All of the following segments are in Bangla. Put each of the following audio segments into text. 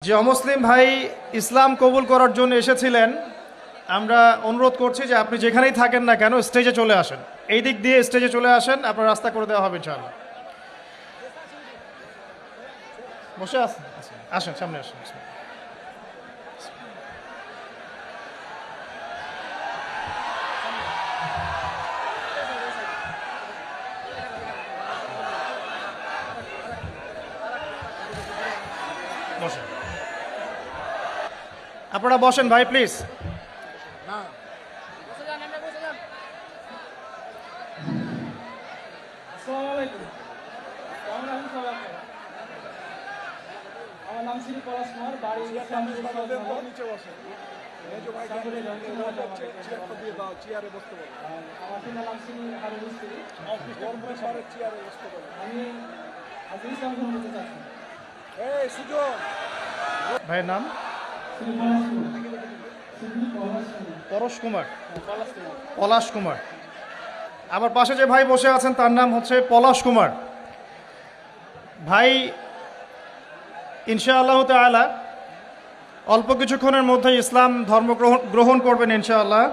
যে অমুসলিম ভাই ইসলাম কবুল করার জন্য এসেছিলেন, আমরা অনুরোধ করছি যে আপনি যেখানেই থাকেন না কেন স্টেজে চলে আসেন, এই দিক দিয়ে স্টেজে চলে আসেন, আপনার রাস্তা করে দেওয়া হবে ইনশাআল্লাহ। বসে আসেন, আসেন সামনে আসেন। বসেন, আপনারা বসেন ভাই প্লিজ। আমার নাম শ্রী পলাশ কুমার, বাড়ি আমার পিতার নাম শ্রী হারুন মিস্ত্রি। আমি আজ ইসলাম গ্রহণ করতে চাচ্ছি। ভাইয়ের নাম শ্রী পলাশ কুমার। শ্রী পরশ কুমার, পলাশ কুমার। পলাশ কুমার। আমার পাশে যে ভাই বসে আছেন তার নাম হচ্ছে পলাশ কুমার। ভাই ইনশাআল্লাহ তাআলা অল্প কিছুক্ষণের মধ্যে ইসলাম ধর্ম গ্রহণ করবেন ইনশাআল্লাহ।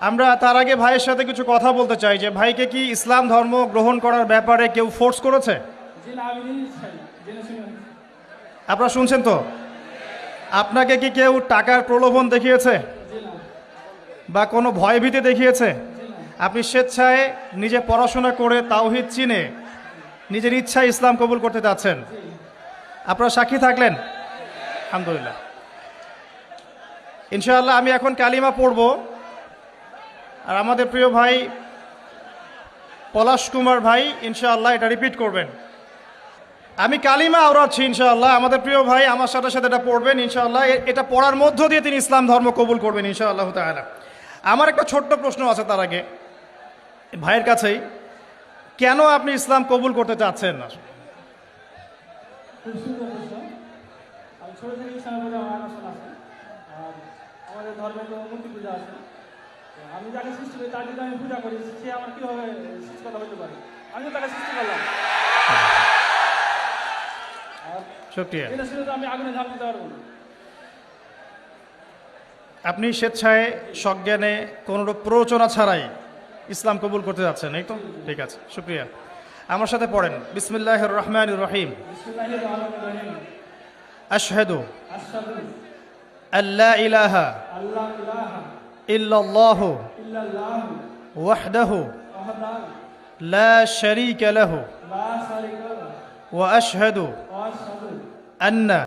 আমরা তার আগে ভাইয়ের সাথে কিছু কথা বলতে চাই যে ভাইকে কি ইসলাম ধর্ম গ্রহণ করার ব্যাপারে কেউ ফোর্স করেছে? জি না, আমি নিজে চাই, জেনে শুনে। আপনারা শুনছেন তো? আপনাকে কি কেউ টাকার প্রলোভন দেখিয়েছে জি না। বা কোনো ভয়ভীতি দেখিয়েছে? জি না। আপনি স্বেচ্ছায় নিজে পড়াশোনা করে তাওহীদ চিনে নিজের ইচ্ছায় ইসলাম কবুল করতে যাচ্ছেন। আপনারা সাক্ষী থাকলেন? আলহামদুলিল্লাহ। ইনশাআল্লাহ আমি এখন কালিমা পড়ব, আর আমাদের প্রিয় ভাই পলাশ কুমার ভাই ইনশাআল্লাহ এটা রিপিট করবেন। আমি কালিমা আওড়াচ্ছি ইনশাআল্লাহ, আমাদের প্রিয় ভাই আমার সাথে সাথে এটা পড়বেন ইনশাআল্লাহ। এটা পড়ার মধ্য দিয়ে তিনি ইসলাম ধর্ম কবুল করবেন ইনশাআল্লাহ তাআলা। আমার একটা ছোট্ট প্রশ্ন আছে তার আগে ভাইয়ের কাছেই, কেন আপনি ইসলাম কবুল করতে চাচ্ছেন না? খুব সুন্দর প্রশ্ন। আমি ছোট থেকে ইসলামের প্রতি আমার আকর্ষণ আছে। আর আমাদের ধর্মে তো মূর্তি পূজা আছে। তো আমি যাকে সৃষ্টি করি তার যদি আমি পূজা করি, সে আমার কীভাবে সৃষ্টিকর্তা হতে পারে? আমি তো তাকে সৃষ্টি করলাম। আর শুকরিয়া। জেনে শুনে তো আমি আগুনে ঝাঁপ দিতে পারবো না। আপনি স্বেচ্ছায় সজ্ঞানে কোনোরূপ প্ররোচনা ছাড়াই ইসলাম কবুল করতে যাচ্ছেন, এই তো? ঠিক আছে, শুকরিয়া। আমার সাথে পড়েন, বিসমিল্লাহির রহমানির রহিম। বিসমিল্লাহির রহমানির রহিম। আশহাদু আশহাদু আল্লা ইলাহা আল্লা ইলাহা ইল্লাল্লাহু ইল্লাল্লাহু ওয়াহদাহু ওয়াহদাহু লা শারীকা লাহু লা শারীকা লাহু ওয়া আশহাদু ওয়া আশহাদু আন্না